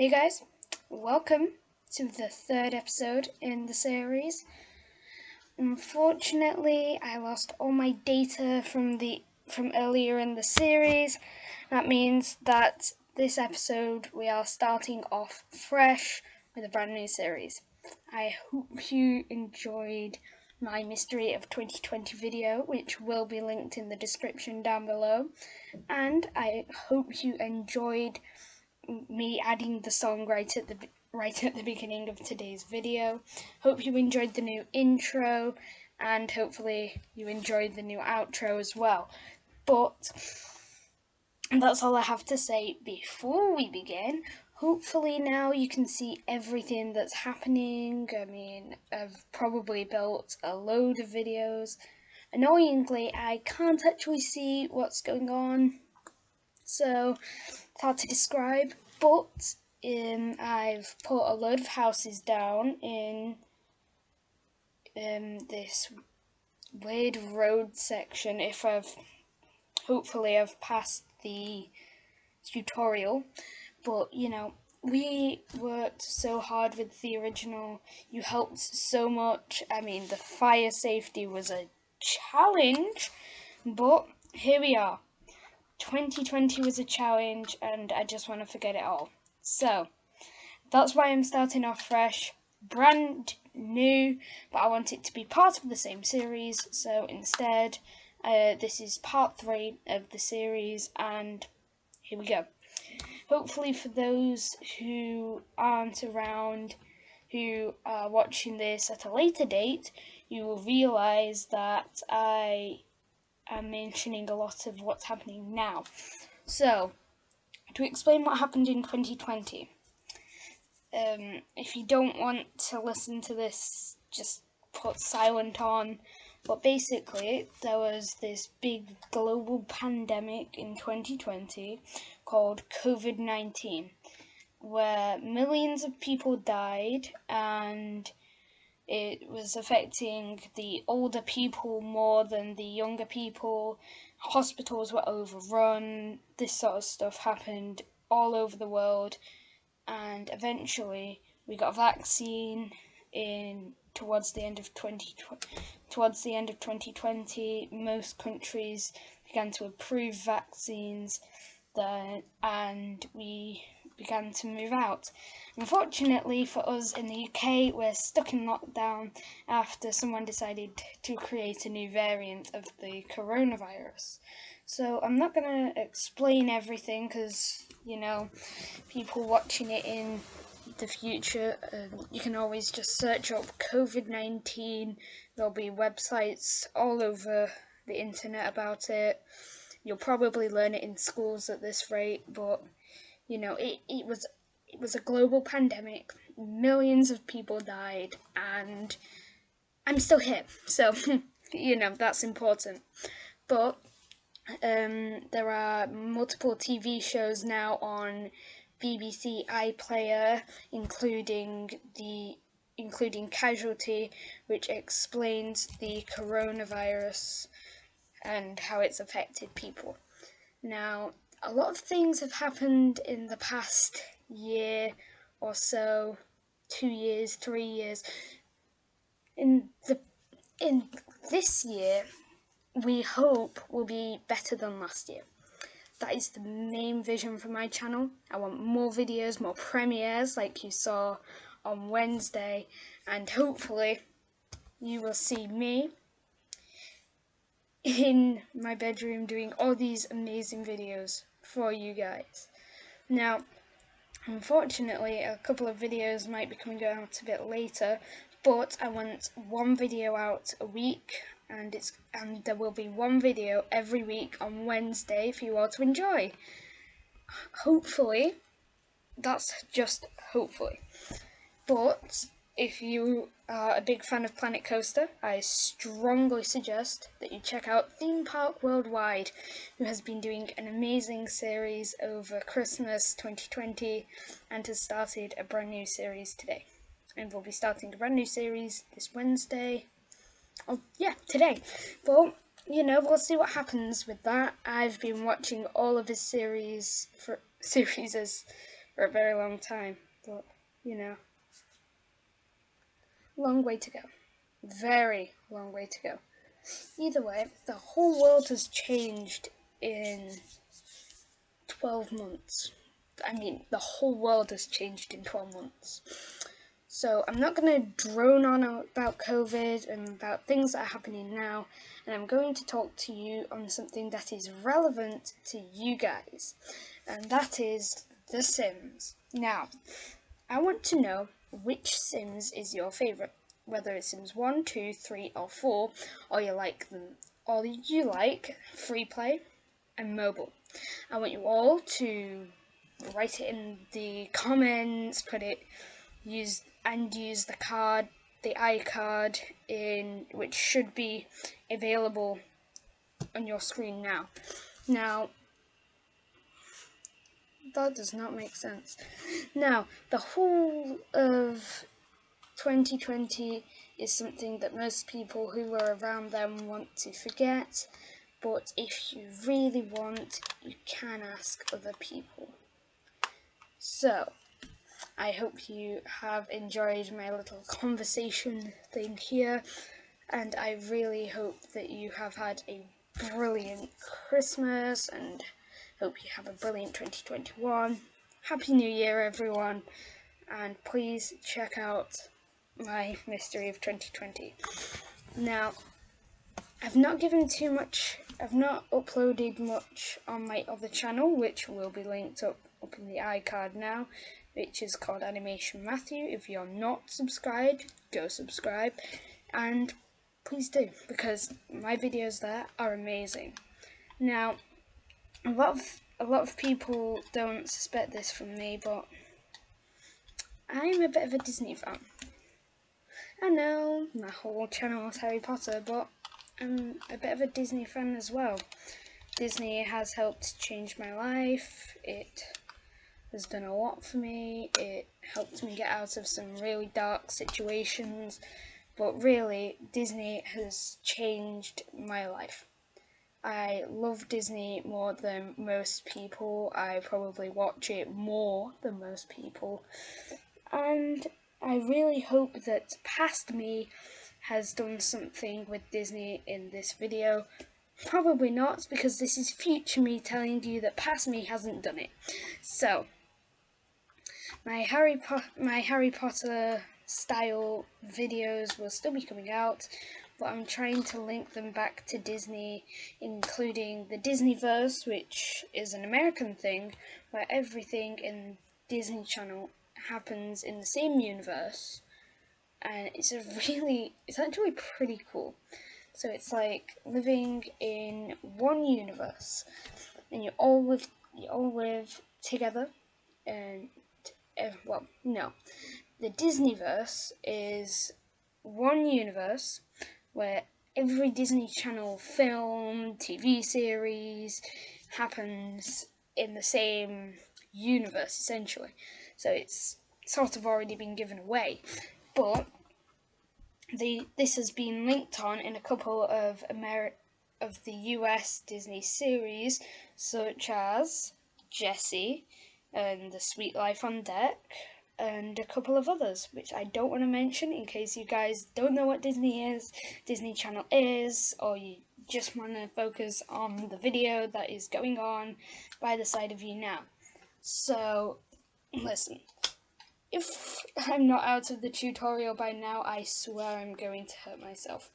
Hey guys, welcome to the third episode in the series. Unfortunately, I lost all my data from earlier in the series. That means that this episode we are starting off fresh with a brand new series. I hope you enjoyed my Mystery of 2020 video, which will be linked in the description down below, and I hope you enjoyed me adding the song right at the beginning of today's video. Hope you enjoyed the new intro, and hopefully you enjoyed the new outro as well. But that's all I have to say before we begin. Hopefully now you can see everything that's happening. I mean, I've probably built a load of videos. Annoyingly, I can't actually see what's going on, so it's hard to describe, but I've put a load of houses down in this weird road section. Hopefully I've passed the tutorial, but you know, we worked so hard with the original. You helped so much. I mean, the fire safety was a challenge, but here we are. 2020 was a challenge, and I just want to forget it all. So that's why I'm starting off fresh, brand new, but I want it to be part of the same series. So instead, this is part 3 of the series, and here we go. Hopefully for those who aren't around, who are watching this at a later date, you will realise that I am mentioning a lot of what's happening now. So, to explain what happened in 2020, if you don't want to listen to this, just put silent on. But basically, there was this big global pandemic in 2020 called COVID-19, where millions of people died, and it was affecting the older people more than the younger people. Hospitals were overrun. This sort of stuff happened all over the world, and eventually we got a vaccine towards the end of 2020. Most countries began to approve vaccines then, and we began to move out. Unfortunately for us in the UK, we're stuck in lockdown after someone decided to create a new variant of the coronavirus. So I'm not going to explain everything because, you know, people watching it in the future, you can always just search up COVID-19. There'll be websites all over the internet about it. You'll probably learn it in schools at this rate, but you know, it was a global pandemic. Millions of people died, and I'm still here. So, you know, that's important. But there are multiple TV shows now on BBC iPlayer, including Casualty, which explains the coronavirus and how it's affected people. Now, a lot of things have happened in the past year or so, 2 years, 3 years. In this year, we hope will be better than last year. That is the main vision for my channel. I want more videos, more premieres like you saw on Wednesday, and hopefully you will see me in my bedroom doing all these amazing videos for you guys. Now, unfortunately, a couple of videos might be coming out a bit later, but I want one video out a week, and there will be one video every week on Wednesday for you all to enjoy. Hopefully, that's just hopefully. But if you are a big fan of Planet Coaster, I strongly suggest that you check out Theme Park Worldwide, who has been doing an amazing series over Christmas 2020 and has started a brand new series today. And we'll be starting a brand new series this Wednesday. Oh, yeah, today. But, you know, we'll see what happens with that. I've been watching all of his series for a very long time, but long way to go. Very long way to go. Either way, the whole world has changed in 12 months. I mean, the whole world has changed in 12 months. So I'm not going to drone on about COVID and about things that are happening now, and I'm going to talk to you on something that is relevant to you guys, and that is The Sims. Now, I want to know which Sims is your favourite, whether it's Sims 1, 2, 3 or 4, or you like them, or you like free play and mobile. I want you all to write it in the comments, use the card, the iCard, which should be available on your screen now. Now, that does not make sense. Now, the whole of 2020 is something that most people who were around them want to forget, but if you really want, you can ask other people. So, I hope you have enjoyed my little conversation thing here, and I really hope that you have had a brilliant Christmas and hope you have a brilliant 2021. Happy New Year, everyone, and please check out my Mystery of 2020. Now, I've not uploaded much on my other channel, which will be linked up in the iCard now, which is called Animation Matthew. If you're not subscribed, go subscribe, and please do, because my videos there are amazing. Now, a lot of people don't suspect this from me, but I'm a bit of a Disney fan. I know my whole channel is Harry Potter, but I'm a bit of a Disney fan as well. Disney has helped change my life. It has done a lot for me. It helped me get out of some really dark situations. But really, Disney has changed my life. I love Disney more than most people. I probably watch it more than most people. And I really hope that past me has done something with Disney in this video. Probably not, because this is future me telling you that past me hasn't done it. So, my Harry Potter style videos will still be coming out, but I'm trying to link them back to Disney, including the Disneyverse, which is an American thing, where everything in Disney Channel happens in the same universe, and it's actually pretty cool. So it's like living in one universe, and you all live together. And well, no, the Disneyverse is one universe where every Disney Channel film, TV series happens in the same universe, essentially. So it's sort of already been given away, but this has been linked on in a couple of the US Disney series, such as Jessie and The Sweet Life on Deck, and a couple of others, which I don't want to mention in case you guys don't know what Disney Channel is, or you just want to focus on the video that is going on by the side of you now. So, listen. If I'm not out of the tutorial by now, I swear I'm going to hurt myself,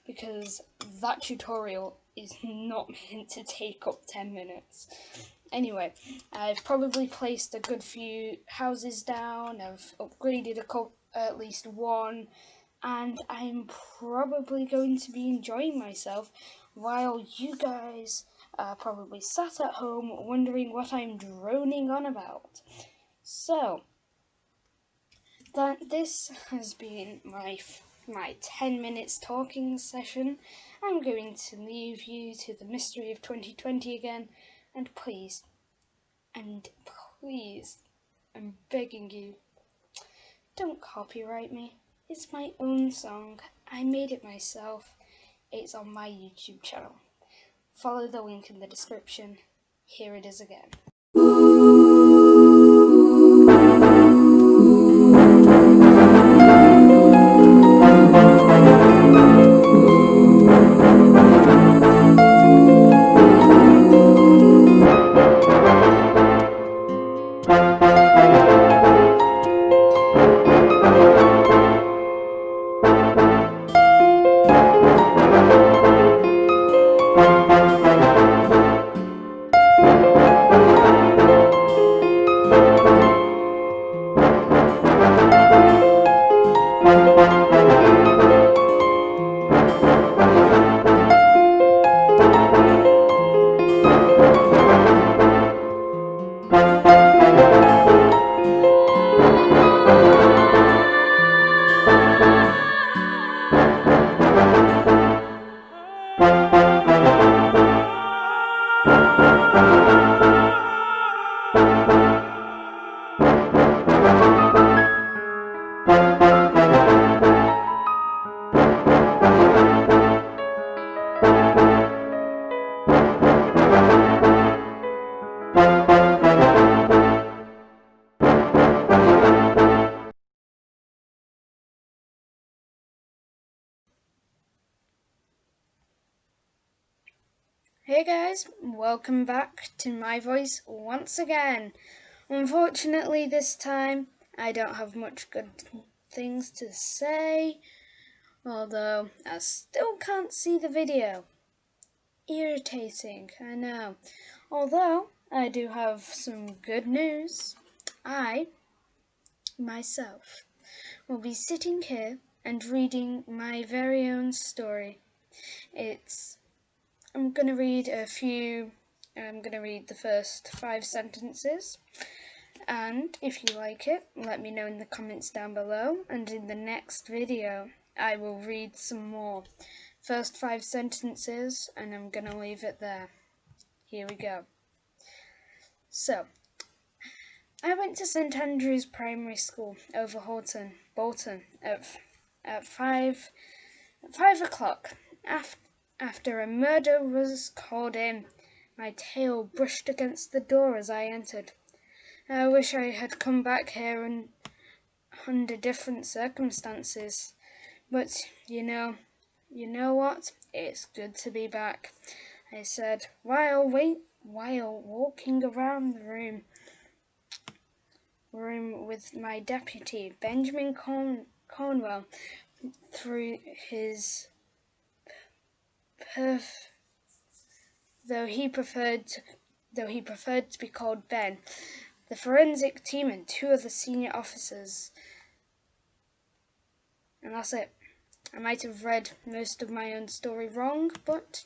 because that tutorial is not meant to take up 10 minutes. Anyway, I've probably placed a good few houses down, I've upgraded at least one, and I'm probably going to be enjoying myself while you guys are probably sat at home wondering what I'm droning on about. So, this has been my 10 minutes talking session. I'm going to leave you to the mystery of 2020 again, and please, I'm begging you, don't copyright me. It's my own song. I made it myself. It's on my YouTube channel. Follow the link in the description. Here it is again. Hey guys, welcome back to my voice once again. Unfortunately, this time I don't have much good things to say, although I still can't see the video. Irritating, I know. Although I do have some good news. I, myself, will be sitting here and reading my very own story. I'm going to read the first 5 sentences, and if you like it, let me know in the comments down below, and in the next video I will read some more. First 5 sentences, and I'm going to leave it there. Here we go. So, I went to St Andrew's Primary School over Bolton at 5 o'clock. After a murder was called in, my tail brushed against the door as I entered. I wish I had come back here under different circumstances, but you know what? It's good to be back, I said while walking around the room with my deputy, Benjamin Cornwell, through his though he preferred to be called Ben, the forensic team and 2 of the senior officers. And that's it. I might have read most of my own story wrong, but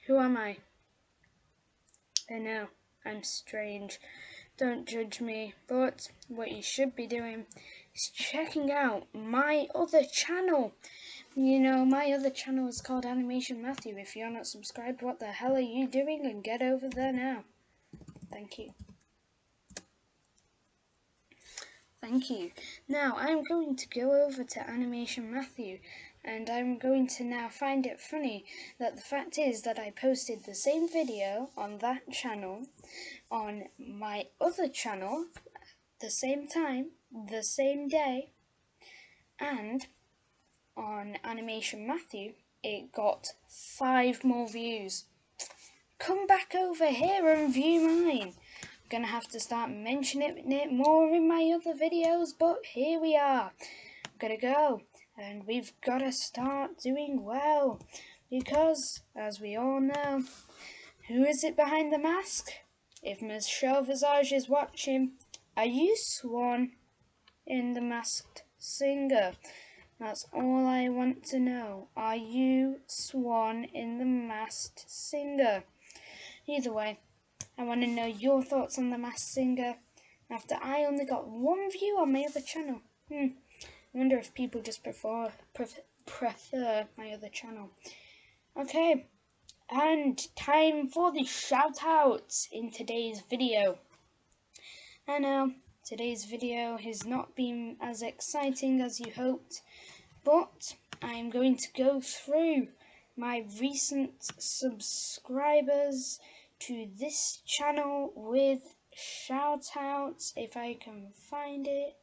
who am I? I know, I'm strange. Don't judge me, but what you should be doing is checking out my other channel. My other channel is called Animation Matthew. If you're not subscribed, what the hell are you doing? And get over there now. Thank you. Thank you. Now I'm going to go over to Animation Matthew, and I'm going to now find it funny that the fact is that I posted the same video on that channel, on my other channel, the same time, the same day, and on Animation Matthew, it got 5 more views. Come back over here and view mine. I'm gonna have to start mentioning it more in my other videos, but here we are. I'm gonna go, and we've gotta start doing well, because, as we all know, who is it behind the mask? If Michelle Visage is watching, are you Swan in The Masked Singer? That's all I want to know. Are you Swan in The Masked Singer? Either way, I want to know your thoughts on The Masked Singer after I only got 1 view on my other channel. I wonder if people just prefer my other channel. Okay, and time for the shout-outs in today's video. I know, today's video has not been as exciting as you hoped, but I'm going to go through my recent subscribers to this channel with shout-outs, if I can find it.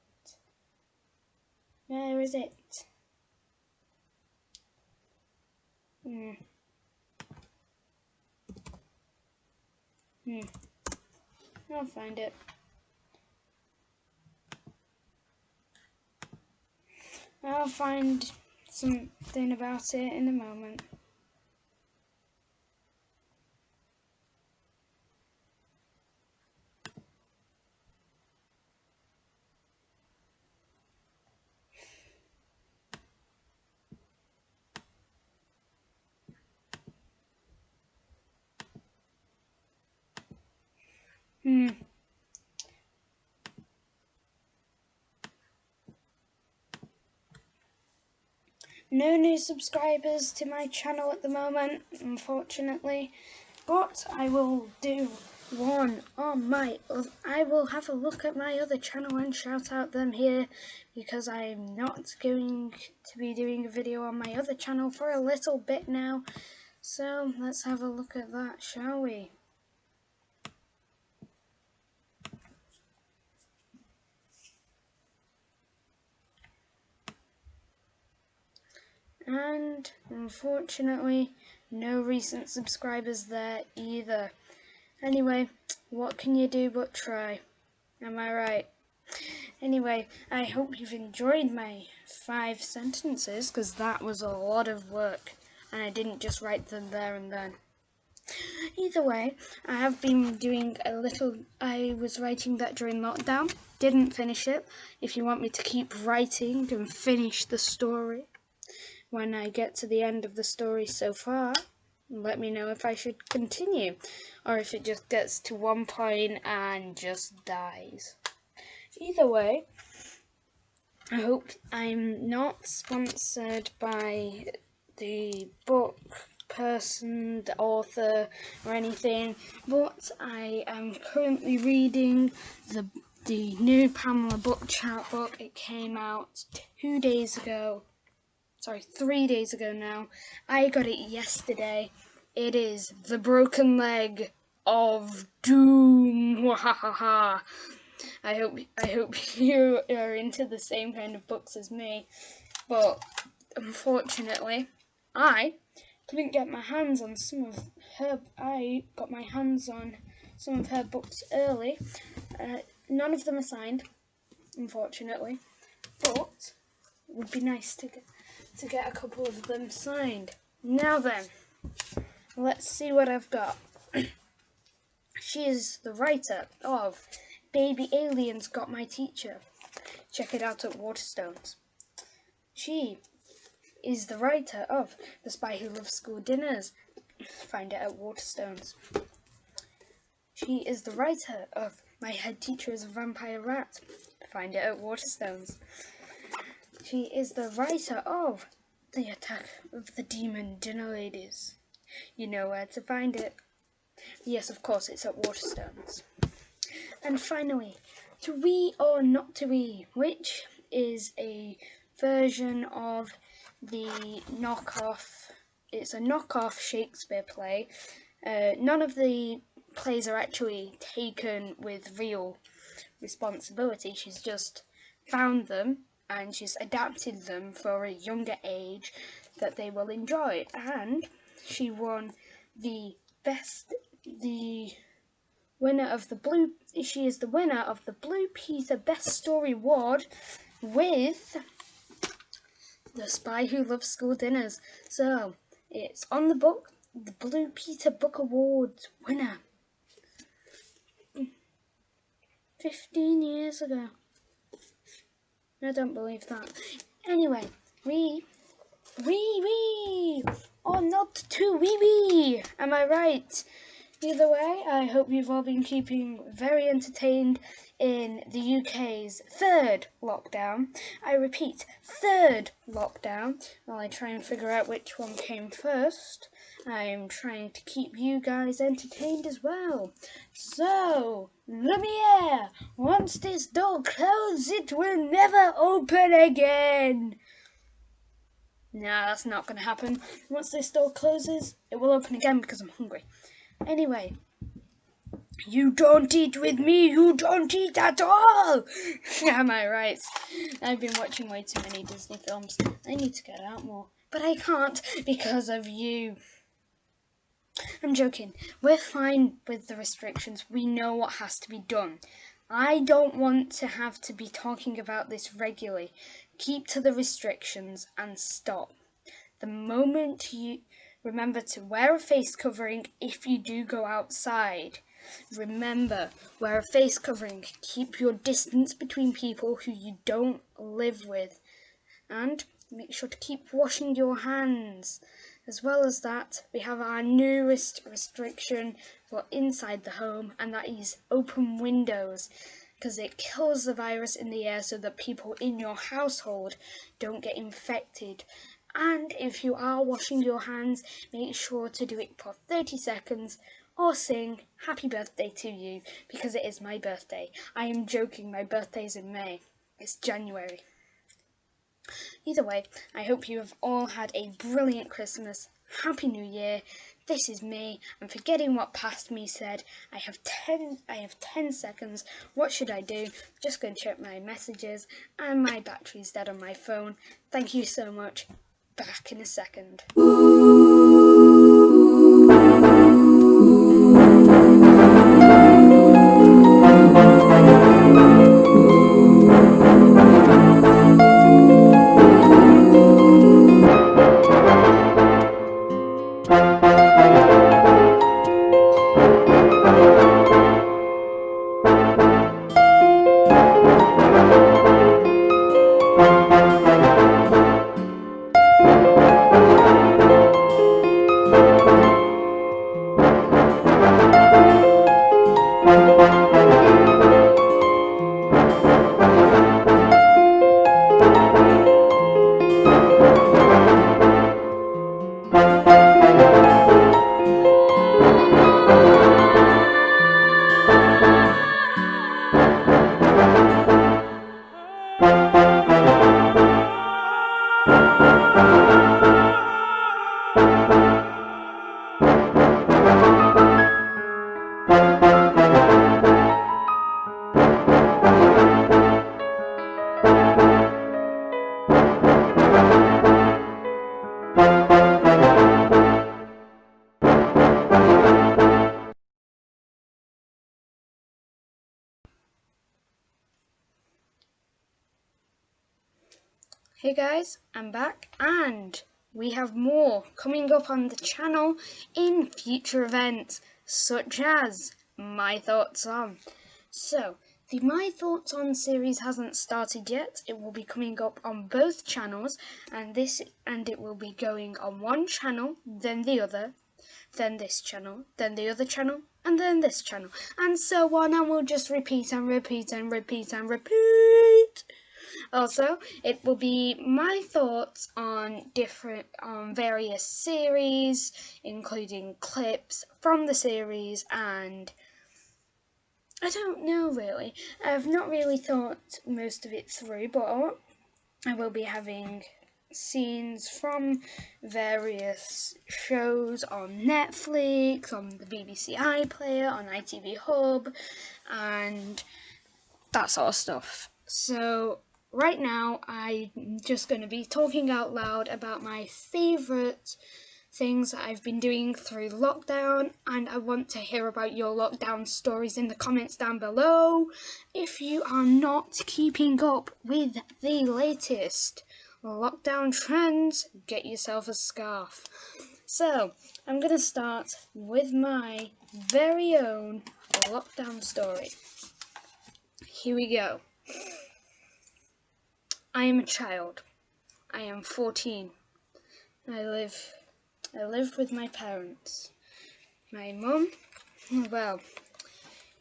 Where is it? I'll find it. I'll find something about it in a moment. No new subscribers to my channel at the moment, unfortunately, but I will do one on my other. I will have a look at my other channel and shout out them here, because I'm not going to be doing a video on my other channel for a little bit now. So let's have a look at that, shall we? And unfortunately, no recent subscribers there either. Anyway, what can you do but try? Am I right? Anyway, I hope you've enjoyed my 5 sentences, because that was a lot of work, and I didn't just write them there and then. Either way, I have been doing a little. I was writing that during lockdown, didn't finish it. If you want me to keep writing and finish the story, when I get to the end of the story so far, let me know if I should continue, or if it just gets to one point and just dies. Either way, I hope I'm not sponsored by the book person, the author, or anything, but I am currently reading the new Pamela book chat book. It came out 2 days ago. Sorry, 3 days ago now. I got it yesterday. It is The Broken Leg of Doom. Wahahaha. I hope you are into the same kind of books as me, but unfortunately, I couldn't get my hands on some of her. I got my hands on some of her books early. None of them are signed, unfortunately, but it would be nice to get a couple of them signed. Now then, let's see what I've got. She is the writer of Baby Aliens Got My Teacher. Check it out at Waterstones. She is the writer of The Spy Who Loves School Dinners. Find it at Waterstones. She is the writer of My Head Teacher is a Vampire Rat. Find it at Waterstones. She is the writer of The Attack of the Demon Dinner Ladies. You know where to find it. Yes, of course, it's at Waterstones. And finally, To We or Not To We, which is a version of the knockoff. It's a knockoff Shakespeare play. None of the plays are actually taken with real responsibility. She's just found them and she's adapted them for a younger age that they will enjoy. And she won the winner of the Blue. She is the winner of the Blue Peter Best Story Award with The Spy Who Loves School Dinners. So it's on the book, the Blue Peter Book Awards winner. 15 years ago. I don't believe that. Anyway, we or not too wee. Am I right? Either way, I hope you've all been keeping very entertained in the UK's 3rd lockdown. I repeat, 3rd lockdown. While I try and figure out which one came first, I'm trying to keep you guys entertained as well. So, Lumiere, once this door closes, it will never open again. Nah, that's not going to happen. Once this door closes, it will open again because I'm hungry. Anyway, you don't eat with me, you don't eat at all! Am I right? I've been watching way too many Disney films. I need to get out more. But I can't because of you. I'm joking. We're fine with the restrictions. We know what has to be done. I don't want to have to be talking about this regularly. Keep to the restrictions and stop. The moment you remember to wear a face covering if you do go outside. Remember, wear a face covering. Keep your distance between people who you don't live with. And make sure to keep washing your hands. As well as that, we have our newest restriction for inside the home, and that is open windows, because it kills the virus in the air so that people in your household don't get infected. And if you are washing your hands, make sure to do it for 30 seconds or sing happy birthday to you, because it is my birthday. I am joking, my birthday's in May. It's January. Either way, I hope you have all had a brilliant Christmas. Happy New Year. This is me. I'm forgetting what past me said. I have 10 seconds. What should I do? Just going to check my messages, and my battery's dead on my phone. Thank you so much. Back in a second. Hey guys, I'm back, and we have more coming up on the channel in future events, such as My Thoughts On. So, the My Thoughts On series hasn't started yet. It will be coming up on both channels, and it will be going on one channel, then the other, then this channel, then the other channel, and then this channel, and so on, and we'll just repeat and repeat and repeat and repeat. Also, it will be my thoughts on various series, including clips from the series, and I don't know really. I've not really thought most of it through, but I will be having scenes from various shows on Netflix, on the BBC iPlayer, on ITV Hub, and that sort of stuff. So right now I'm just going to be talking out loud about my favourite things that I've been doing through lockdown, and I want to hear about your lockdown stories in the comments down below. If you are not keeping up with the latest lockdown trends, get yourself a scarf. So I'm going to start with my very own lockdown story. Here we go. I am a child. I am 14. I live with my parents. My mum, well,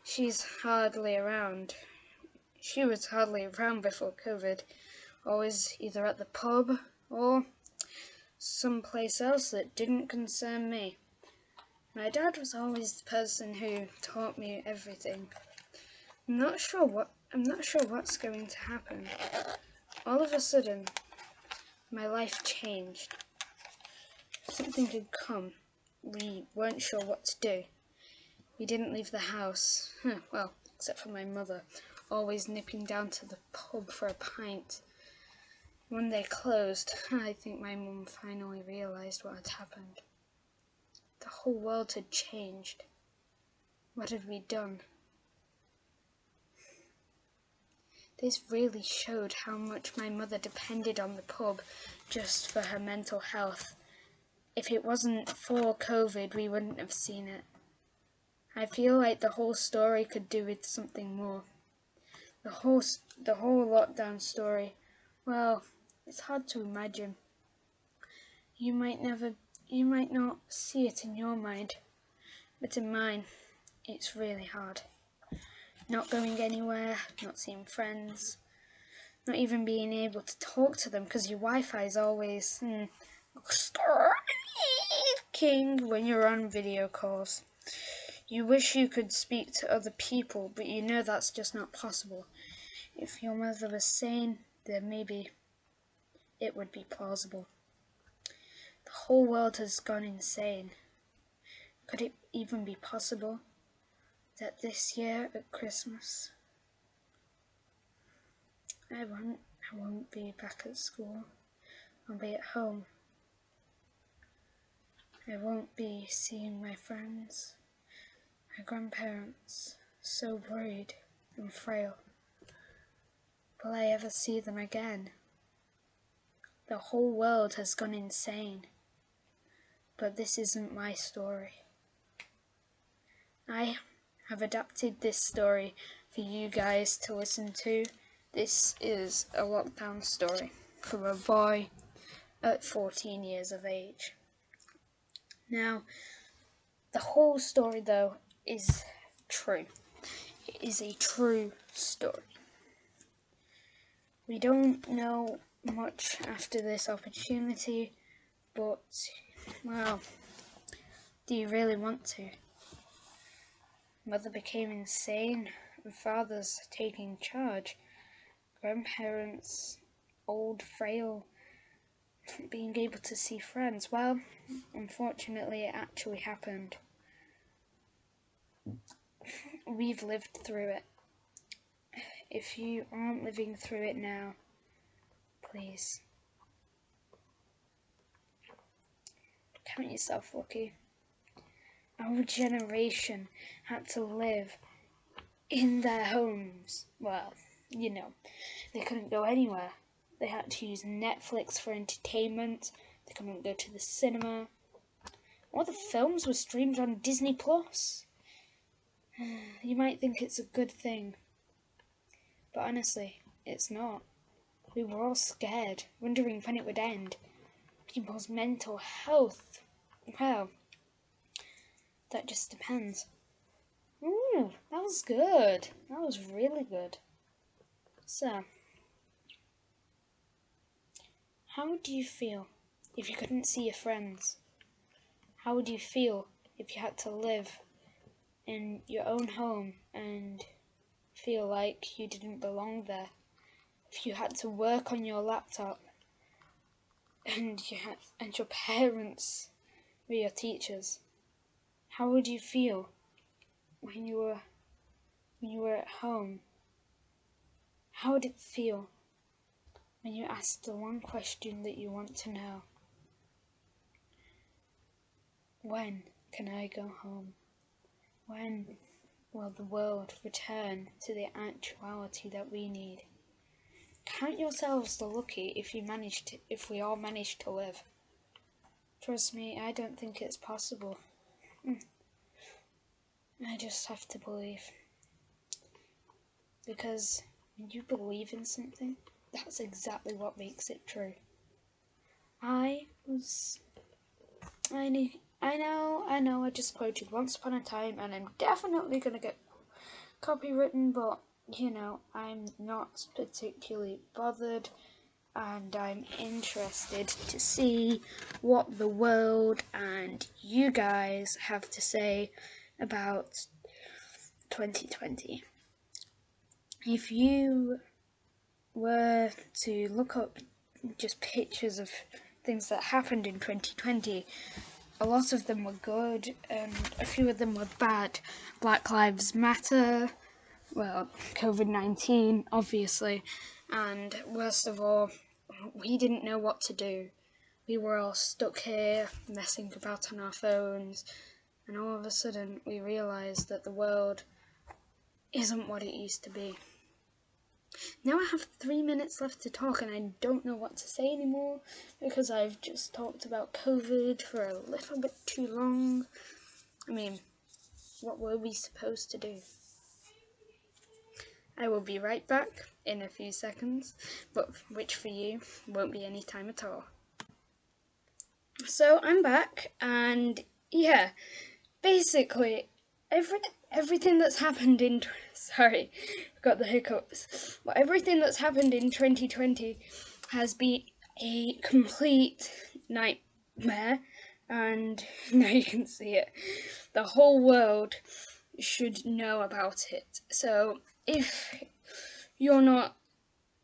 she's hardly around. She was hardly around before COVID. Always either at the pub or someplace else that didn't concern me. My dad was always the person who taught me everything. I'm not sure what's going to happen. All of a sudden, my life changed. Something had come. We weren't sure what to do. We didn't leave the house. Well, except for my mother, always nipping down to the pub for a pint. When they closed, I think my mum finally realised what had happened. The whole world had changed. What had we done? This really showed how much my mother depended on the pub just for her mental health. If it wasn't for COVID, we wouldn't have seen it. I feel like the whole story could do with something more. The whole lockdown story, well, it's hard to imagine. You might not see it in your mind, but in mine, it's really hard. Not going anywhere, not seeing friends. not even being able to talk to them because your Wi-Fi is always king when you're on video calls. You wish you could speak to other people, but you know that's just not possible. If your mother was sane, then maybe it would be plausible. The whole world has gone insane. Could it even be possible that this year at Christmas I won't be back at school. I'll be at home. I won't be seeing my friends, my grandparents, so worried and frail. Will I ever see them again? The whole world has gone insane. But this isn't my story. I have adapted this story for you guys to listen to. This is a lockdown story from a boy at 14 years of age. Now, the whole story though is true. It is a true story. We don't know much after this opportunity, but, well, do you really want to? Mother became insane, and father's taking charge. Grandparents, old, frail, being able to see friends. Well, unfortunately it actually happened. We've lived through it. If you aren't living through it now, please count yourself lucky. Our generation had to live in their homes. Well, you know, they couldn't go anywhere. They had to use Netflix for entertainment. They couldn't go to the cinema. All the films were streamed on Disney Plus. You might think it's a good thing, but honestly, it's not. We were all scared, wondering when it would end. People's mental health, well, that just depends. Ooh, that was good. That was really good. So, how would you feel if you couldn't see your friends? How would you feel if you had to live in your own home and feel like you didn't belong there? If you had to work on your laptop and your parents were your teachers? How would you feel when you were at home? How would it feel when you asked the one question that you want to know? When can I go home? When will the world return to the actuality that we need? Count yourselves the lucky if we all manage to live. Trust me, I don't think it's possible. I just have to believe. Because when you believe in something, that's exactly what makes it true. I know, I just quoted Once Upon a Time, and I'm definitely gonna get copywritten, but, you know, I'm not particularly bothered, and I'm interested to see what the world and you guys have to say about 2020. If you were to look up just pictures of things that happened in 2020, a lot of them were good and a few of them were bad. Black Lives Matter, well, COVID-19 obviously, and worst of all, we didn't know what to do. We were all stuck here messing about on our phones, and all of a sudden we realised that the world isn't what it used to be. Now I have 3 minutes left to talk and I don't know what to say anymore because I've just talked about COVID for a little bit too long. I mean, what were we supposed to do? I will be right back in a few seconds, but which for you won't be any time at all. So I'm back, and yeah, basically everything that's happened in sorry, got the hiccups. But everything that's happened in 2020 has been a complete nightmare, and now you can see it. The whole world should know about it. So if you're not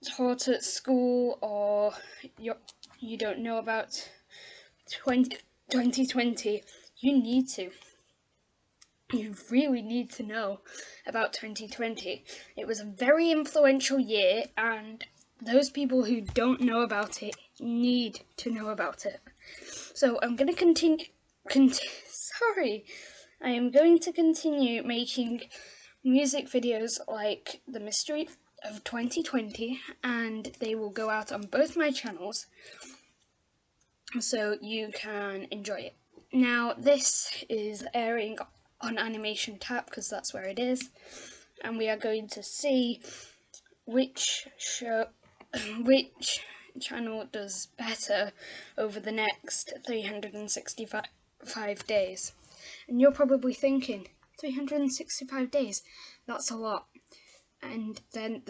taught at school, or you don't know about 2020, you need to. You really need to know about 2020. It was a very influential year, and those people who don't know about it need to know about it. So I'm going to continue. Sorry, I am going to continue making music videos like The Mystery of 2020, and they will go out on both my channels, so you can enjoy it. Now, this is airing on Animation T.A.P because that's where it is, and we are going to see which channel does better over the next 365 days. And you're probably thinking, 365 days, that's a lot. And then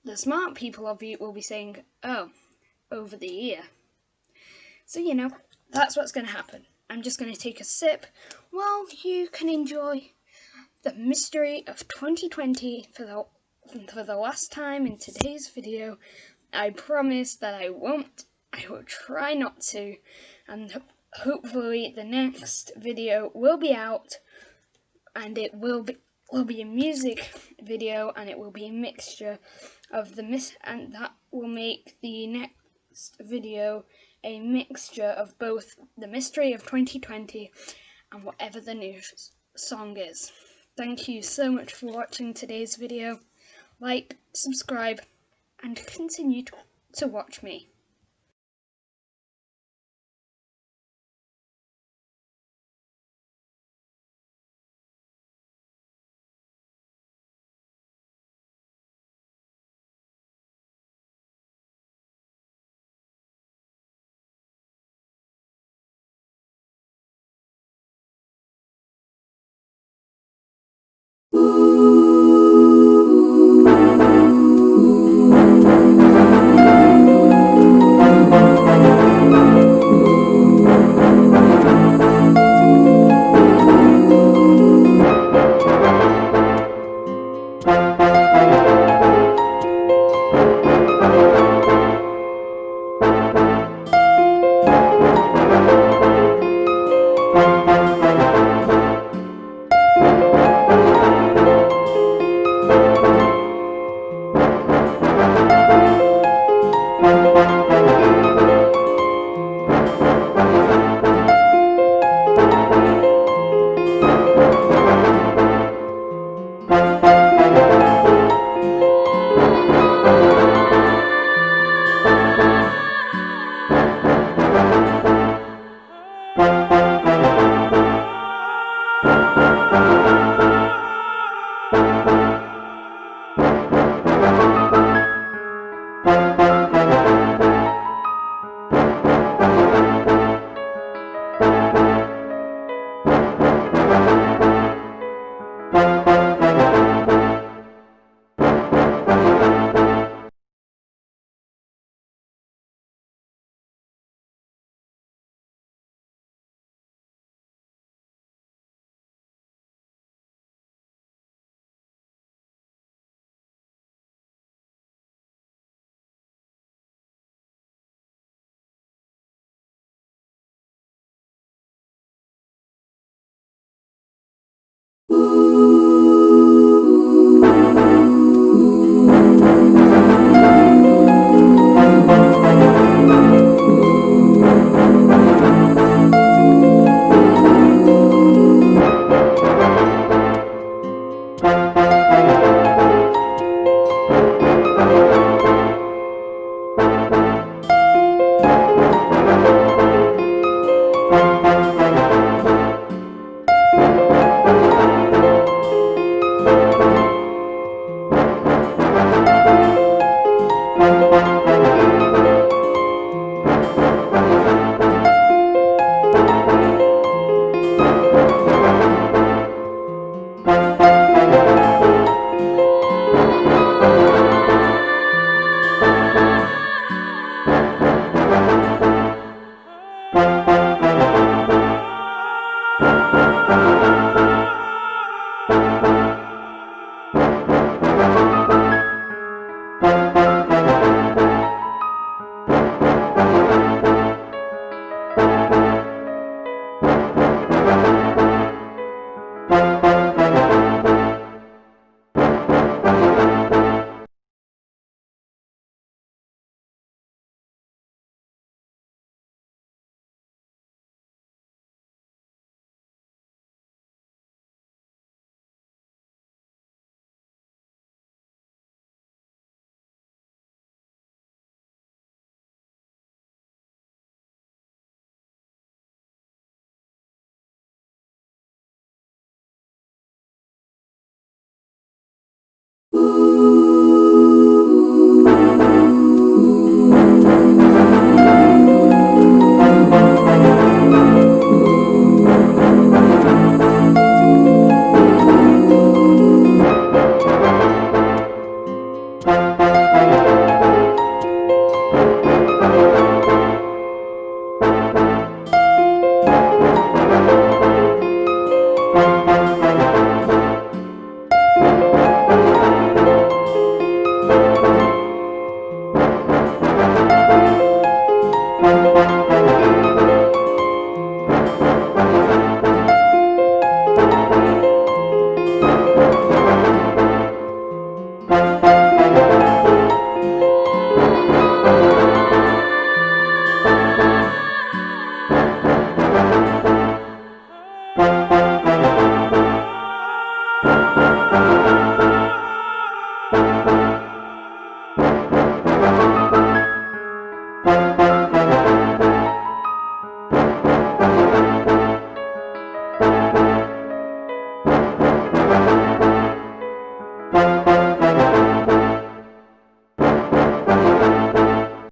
the smart people of you will be saying, oh, over the year. So, you know, that's what's going to happen. I'm just going to take a sip while you can enjoy the mystery of 2020 for the last time in today's video. I promise that I won't. I will try not to, and hopefully the next video will be out, and it will be a music video, and it will be a mixture of and that will make the next video a mixture of both the mystery of 2020 and whatever the new song is. Thank you so much for watching today's video. Like, subscribe, and continue to watch me.